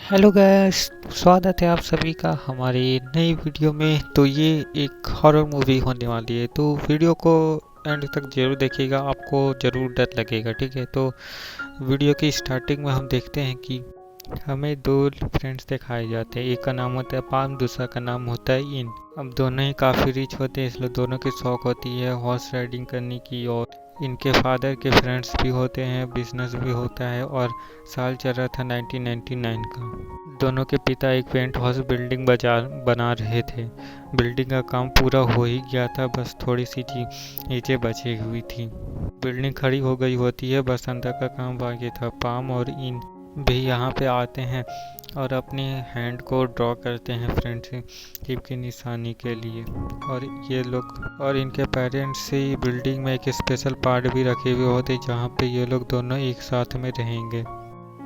Hello guys, स्वागत है आप सभी का हमारी नई वीडियो में। तो ये एक हॉरर मूवी होने वाली है, तो वीडियो को एंड तक जरूर देखिएगा, आपको ज़रूर डर लगेगा। ठीक है, तो वीडियो की स्टार्टिंग में हम देखते हैं कि हमें दो फ्रेंड्स दिखाए जाते हैं। एक का नाम होता है पाम, दूसरा का नाम होता है इन। अब दोनों ही काफ़ी रिच होते हैं, इसलिए दोनों की शौक होती है हॉर्स राइडिंग करने की। और इनके फादर के फ्रेंड्स भी होते हैं, बिजनेस भी होता है। और साल चल रहा था 1999 का। दोनों के पिता एक पेंट हाउस बिल्डिंग बाजार बना रहे थे। बिल्डिंग का काम पूरा हो ही गया था, बस थोड़ी सी ईंटें बची हुई थी। बिल्डिंग खड़ी हो गई होती है, बस अंदर का काम बाकी था। पाम और इन भी यहाँ पे आते हैं और अपने हैंड को ड्रॉ करते हैं फ्रेंडशिप की निशानी के लिए। और ये लोग और इनके पेरेंट्स से बिल्डिंग में एक स्पेशल पार्ट भी रखे हुए होते जहाँ पे ये लोग दोनों एक साथ में रहेंगे।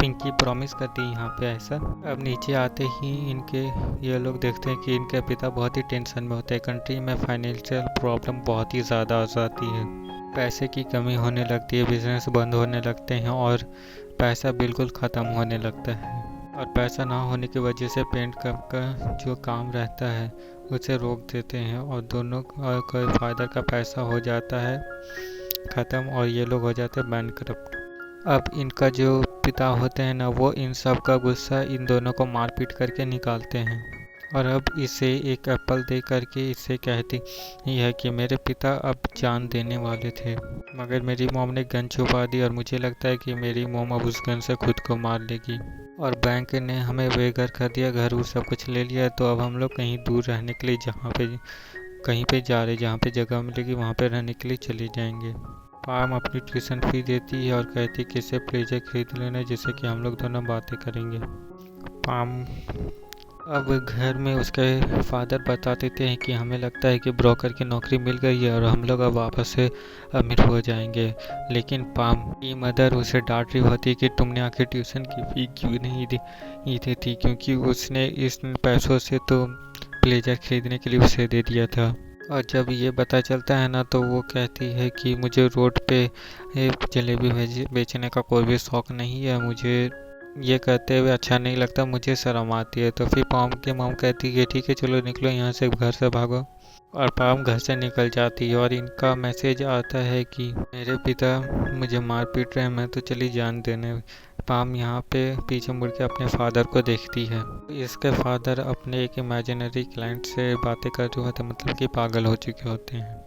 पिंकी प्रॉमिस करती है यहाँ पे ऐसा। अब नीचे आते ही इनके ये लोग देखते हैं कि इनके पिता बहुत ही टेंशन में होते हैं। कंट्री में फाइनेंशियल प्रॉब्लम बहुत ही ज़्यादा आ जाती है, पैसे की कमी होने लगती है, बिजनेस बंद होने लगते हैं और पैसा बिल्कुल ख़त्म होने लगता है। और पैसा ना होने की वजह से पेंट का जो काम रहता है उसे रोक देते हैं और दोनों का फादर का पैसा हो जाता है ख़त्म और ये लोग हो जाते हैं बैंकरप्ट। अब इनका जो पिता होते हैं ना, वो इन सब का गुस्सा इन दोनों को मारपीट करके निकालते हैं। और अब इसे एक एप्पल दे करके इससे कहती है कि मेरे पिता अब जान देने वाले थे, मगर मेरी मॉम ने गन छुपा दी और मुझे लगता है कि मेरी मॉम अब उस गन से खुद को मार लेगी। और बैंक ने हमें बेघर कर दिया, घर वो सब कुछ ले लिया, तो अब हम लोग कहीं दूर रहने के लिए कहीं पे जा रहे, जहाँ पे जगह मिलेगी वहाँ पे रहने के लिए चले जाएंगे। पाम अपनी ट्यूशन फी देती है और कहती है कि इसे प्लेजर खरीद लेना, जिससे कि हम लोग दोनों बातें करेंगे। पाम अब घर में उसके फादर बता देते हैं कि हमें लगता है कि ब्रोकर की नौकरी मिल गई है और हम लोग अब वापस से अमीर हो जाएंगे। लेकिन पाम की मदर उसे डांट रही होती है कि तुमने आखिर ट्यूशन की फी क्यों नहीं दी थी, क्योंकि उसने इस पैसों से तो प्लेजर खरीदने के लिए उसे दे दिया था। और जब ये पता चलता है ना, तो वो कहती है कि मुझे रोड पे जलेबी बेचने का कोई भी शौक नहीं है, मुझे ये कहते हुए अच्छा नहीं लगता, मुझे शर्म आती है। तो फिर पाम की मॉम कहती है ठीक है चलो निकलो यहाँ से, घर से भागो। और पाम घर से निकल जाती है और इनका मैसेज आता है कि मेरे पिता मुझे मार पीट रहे हैं, मैं तो चली जान देने। पाम यहाँ पे पीछे मुड़ के अपने फादर को देखती है। इसके फादर अपने एक इमेजिनरी क्लाइंट से बातें कर रहे होते, मतलब कि पागल हो चुके होते हैं।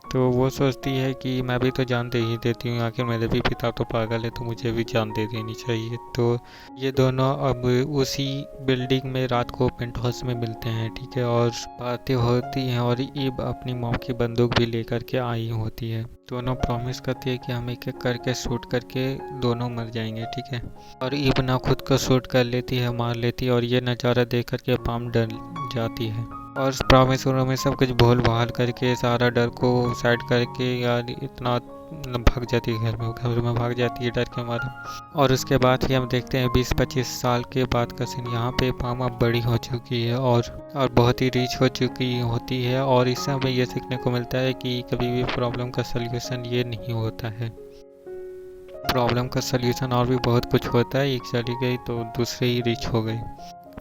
तो वो सोचती है कि मैं भी तो जान दे ही देती हूँ, आखिर मेरे भी पिता तो पागल है, तो मुझे भी जान दे देनी चाहिए। तो ये दोनों अब उसी बिल्डिंग में रात को पेंट हाउस में मिलते हैं। ठीक है, और बातें होती हैं और ईब अपनी मॉम की बंदूक भी लेकर के आई होती है। दोनों प्रॉमिस करती है कि हम एक एक करके शूट करके दोनों मर जाएंगे। ठीक है, और ईब ना खुद को शूट कर लेती है, मार लेती है। और ये नज़ारा देख करके पाम डर जाती है और प्रॉमिस में सब कुछ भूल भाल करके सारा डर को साइड करके यार इतना भाग जाती है, घर में भाग जाती है डर के मारे। और उसके बाद ही हम देखते हैं 20-25 साल के बाद का सीन। यहाँ पे पाम अब बड़ी हो चुकी है और बहुत ही रिच हो चुकी होती है। और इससे हमें ये सीखने को मिलता है कि कभी भी प्रॉब्लम का सल्यूशन ये नहीं होता है, प्रॉब्लम का सल्यूशन और भी बहुत कुछ होता है। एक चली गई तो दूसरे ही रिच हो गई।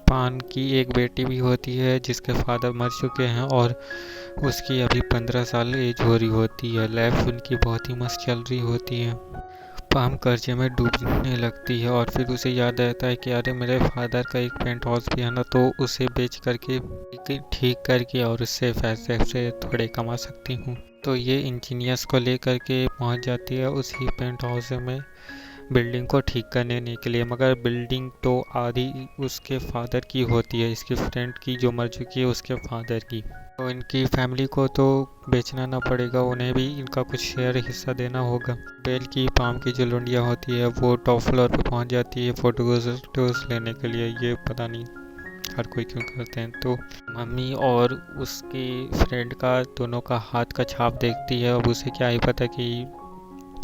पान की एक बेटी भी होती है जिसके फादर मर चुके हैं और उसकी अभी 15 साल एज हो रही होती है। लाइफ उनकी बहुत ही मस्त चल रही होती है। पाम कर्जे में डूबने लगती है और फिर उसे याद आता है कि अरे मेरे फादर का एक पेंट हाउस भी है ना, तो उसे बेच करके ठीक करके और उससे पैसे से थोड़े कमा सकती हूँ। तो ये इंजीनियर्स को लेकर के पहुँच जाती है उसी पेंट हाउस में बिल्डिंग को ठीक करने के लिए। मगर बिल्डिंग तो आधी उसके फादर की होती है, इसकी फ्रेंड की जो मर चुकी है उसके फादर की। तो इनकी फैमिली को तो बेचना ना पड़ेगा, उन्हें भी इनका कुछ शेयर हिस्सा देना होगा। बेल की पाम की जो लुंडिया होती है वो टॉप फ्लोर पे पहुंच जाती है फोटोज लेने के लिए। ये पता नहीं हर कोई क्यों करते हैं। तो मम्मी और उसकी फ्रेंड का दोनों का हाथ का छाप देखती है। अब उसे क्या ही पता कि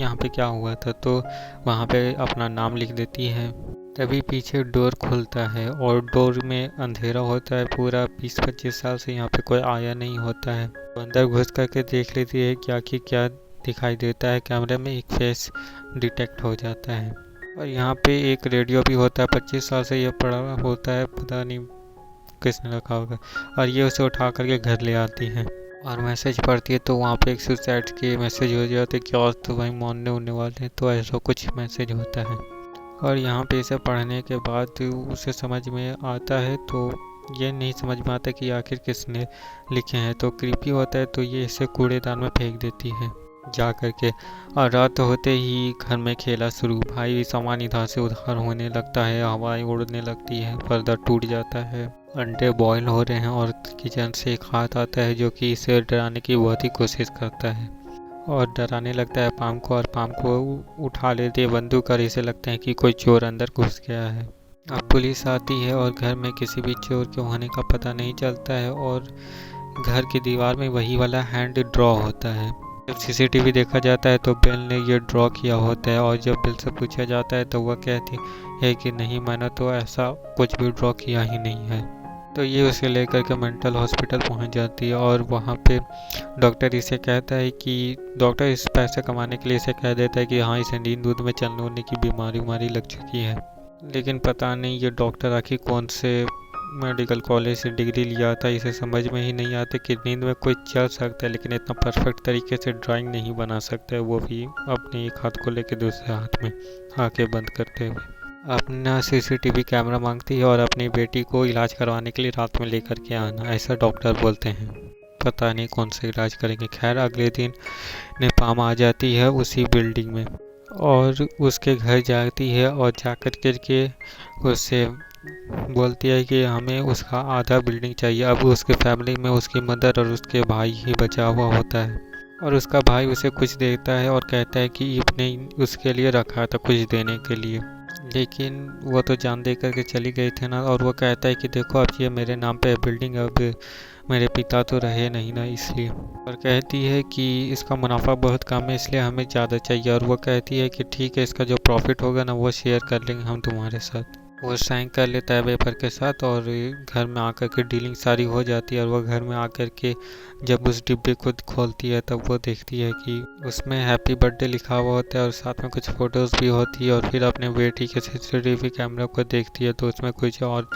यहाँ पे क्या हुआ था, तो वहाँ पे अपना नाम लिख देती है। तभी पीछे डोर खुलता है और डोर में अंधेरा होता है। पूरा 20-25 साल से यहाँ पे कोई आया नहीं होता है। तो अंदर घुस करके देख लेती है क्या कि क्या दिखाई देता है। कैमरे में एक फेस डिटेक्ट हो जाता है और यहाँ पे एक रेडियो भी होता है, 25 साल से ये पड़ा होता है, पता नहीं किसने रखा होगा। और ये उसे उठा करके घर ले आती है और मैसेज पढ़ती है, तो वहाँ पे एक सुसाइड के मैसेज हो जाते हैं कि और तो भाई मरने उड़ने वाले हैं, तो ऐसा कुछ मैसेज होता है। और यहाँ पे इसे पढ़ने के बाद उसे समझ में आता है, तो ये नहीं समझ में आता कि आखिर किसने लिखे हैं। तो क्रीपी होता है, तो ये इसे कूड़ेदान में फेंक देती है जा करके। और रात होते ही घर में खेला शुरू, भाई सामान इधर से उधर होने लगता है, हवाएं उड़ने लगती है, पर्दा टूट जाता है, अंडे बॉईल हो रहे हैं और किचन से एक हाथ आता है जो कि इसे डराने की बहुत ही कोशिश करता है और डराने लगता है पाम को, और पाम को उठा लेती है बंदूक और इसे लगता है कि कोई चोर अंदर घुस गया है। अब पुलिस आती है और घर में किसी भी चोर के होने का पता नहीं चलता है और घर की दीवार में वही वाला हैंड ड्रॉ होता है। जब सीसीटीवी देखा जाता है तो बेल ने ये ड्रॉ किया होता है और जब बेल से पूछा जाता है तो वह कहती है कि नहीं, मैंने तो ऐसा कुछ भी ड्रॉ किया ही नहीं है। तो ये उसे लेकर के मेंटल हॉस्पिटल पहुंच जाती है और वहाँ पे डॉक्टर इसे कहता है कि डॉक्टर इस पैसे कमाने के लिए इसे कह देता है कि हाँ, इसे नींद दूध में चलने उड़ने की बीमारी लग चुकी है। लेकिन पता नहीं ये डॉक्टर आखिर कौन से मेडिकल कॉलेज से डिग्री लिया था, इसे समझ में ही नहीं आता कि नींद में कोई चल सकता है लेकिन इतना परफेक्ट तरीके से ड्राइंग नहीं बना सकता है, वो भी अपने एक हाथ को लेकर दूसरे हाथ में आंखें बंद करते हुए। अपना सीसीटीवी कैमरा मांगती है और अपनी बेटी को इलाज करवाने के लिए रात में लेकर के आना, ऐसा डॉक्टर बोलते हैं। पता नहीं कौन सा इलाज करेंगे। खैर अगले दिन नेपाम आ जाती है उसी बिल्डिंग में और उसके घर जाती है और जाकर के उससे बोलती है कि हमें उसका आधा बिल्डिंग चाहिए। अब उसके फैमिली में उसकी मदर और उसके भाई ही बचा हुआ होता है और उसका भाई उसे कुछ देता है और कहता है कि इसने उसके लिए रखा था कुछ देने के लिए, लेकिन वो तो जान दे करके चली गई थी ना। और वो कहता है कि देखो अब ये मेरे नाम पे है बिल्डिंग, अब मेरे पिता तो रहे नहीं ना इसलिए। और कहती है कि इसका मुनाफा बहुत कम है इसलिए हमें ज़्यादा चाहिए। और वो कहती है कि ठीक है, इसका जो प्रॉफिट होगा ना वो शेयर कर लेंगे हम तुम्हारे साथ। वो साइन कर लेता है वेफर के साथ और घर में आकर के डीलिंग सारी हो जाती है। और वो घर में आकर के जब उस डिब्बे को खोलती है तब वो देखती है कि उसमें हैप्पी बर्थडे लिखा हुआ होता है और साथ में कुछ फ़ोटोज़ भी होती है। और फिर अपने बेटी के सीसीटीवी कैमरा को देखती है तो उसमें कुछ और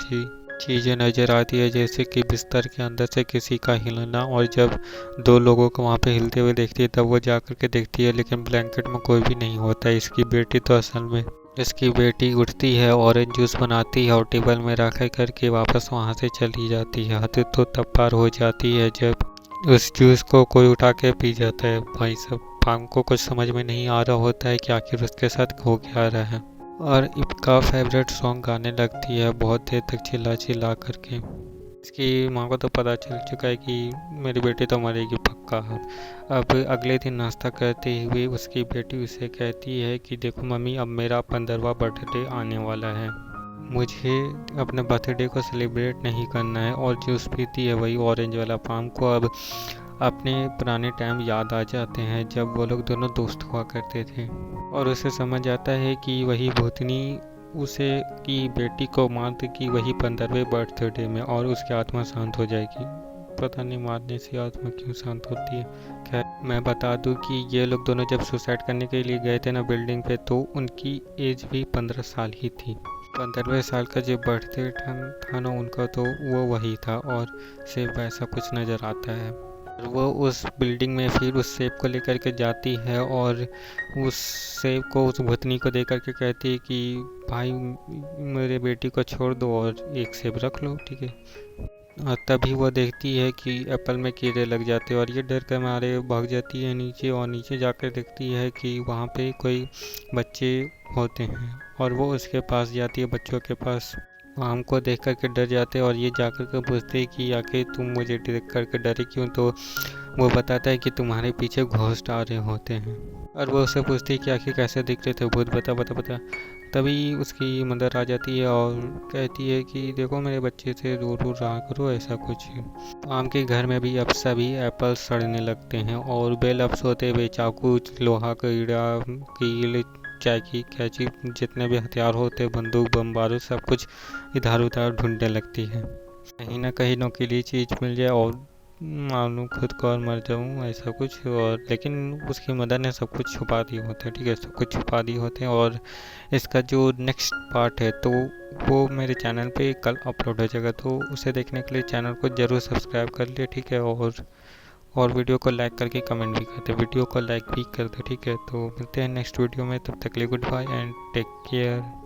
चीज़ें नज़र आती है, जैसे कि बिस्तर के अंदर से किसी का हिलना। और जब दो लोगों को वहाँ पे हिलते हुए देखती है तब वो जा कर के देखती है लेकिन ब्लैंकेट में कोई भी नहीं होता है। इसकी बेटी तो असल में इसकी बेटी उठती है, ऑरेंज जूस बनाती है और टेबल में रख करके वापस वहाँ से चली जाती है। हद तो तब पार हो जाती है जब उस जूस को कोई उठा के पी जाता है। भाई सब पांग को कुछ समझ में नहीं आ रहा होता है कि आखिर उसके साथ हो क्या रहा है। और इसका फेवरेट सॉन्ग गाने लगती है बहुत देर तक चिल्ला चिल्ला करके। इसकी माँ को तो पता चल चुका है कि मेरी बेटी तो मरेगी पक्का है। अब अगले दिन नाश्ता करते हुए उसकी बेटी उसे कहती है कि देखो मम्मी, अब मेरा 15वां बर्थडे आने वाला है, मुझे अपने बर्थडे को सेलिब्रेट नहीं करना है। और जूस पीती है वही ऑरेंज वाला। पाम को अब अपने पुराने टाइम याद आ जाते हैं जब वो लोग दोनों दोस्त हुआ करते थे और उसे समझ आता है कि वही भूतनी उसे की बेटी को मार देगी वही 15वें बर्थडे में और उसकी आत्मा शांत हो जाएगी। पता नहीं मारने से आत्मा क्यों शांत होती है। खैर मैं बता दूं कि ये लोग दोनों जब सुसाइड करने के लिए गए थे ना बिल्डिंग पे, तो उनकी एज भी 15 साल ही थी। 15वें साल का जो बर्थडे था ना उनका, तो वो वही था और सेब वैसा कुछ नज़र आता है। वो उस बिल्डिंग में फिर उस सेब को लेकर के जाती है और उस सेब को उस भूतनी को दे करके कहती है कि भाई मेरे बेटी को छोड़ दो और एक सेब रख लो, ठीक है। और तभी वो देखती है कि एप्पल में कीड़े लग जाते हैं और ये डर के मारे भाग जाती है नीचे। और नीचे जाकर देखती है कि वहाँ पे कोई बच्चे होते हैं और वो उसके पास जाती है, बच्चों के पास। हमको देख कर के डर जाते हैं और ये जाकर के पूछते हैं कि आखिर तुम मुझे देख कर के डरे क्यों। तो वो बताता है कि तुम्हारे पीछे घोस्ट आ रहे होते हैं। और वो उससे पूछती है कि आखिर कैसे दिख रहे थे भूत, बता बता बता। तभी उसकी मदर आ जाती है और कहती है कि देखो मेरे बच्चे से दूर दूर रहा करो, ऐसा कुछ। आम के घर में भी अब सभी एप्पल सड़ने लगते हैं और बेल अब सोते हुए चाकू, लोहा, कीड़ा, कील, चाय की कैंची, जितने भी हथियार होते, बंदूक, बम बारूद, सब कुछ इधर उधर ढूंढने लगती है, कहीं ना कहीं नोकीली चीज़ मिल जाए और मानूँ खुद को और मर जाऊँ, ऐसा कुछ। और लेकिन उसकी मदर ने सब कुछ छुपा दिए होते हैं, ठीक है, सब कुछ छुपा दिए होते हैं। और इसका जो नेक्स्ट पार्ट है तो वो मेरे चैनल पे कल अपलोड हो जाएगा, तो उसे देखने के लिए चैनल को ज़रूर सब्सक्राइब कर लिए, ठीक है। और वीडियो को लाइक करके कमेंट भी करते, वीडियो को लाइक भी कर दो, ठीक है। तो मिलते हैं नेक्स्ट वीडियो में, तब तक के लिए good bye and take care.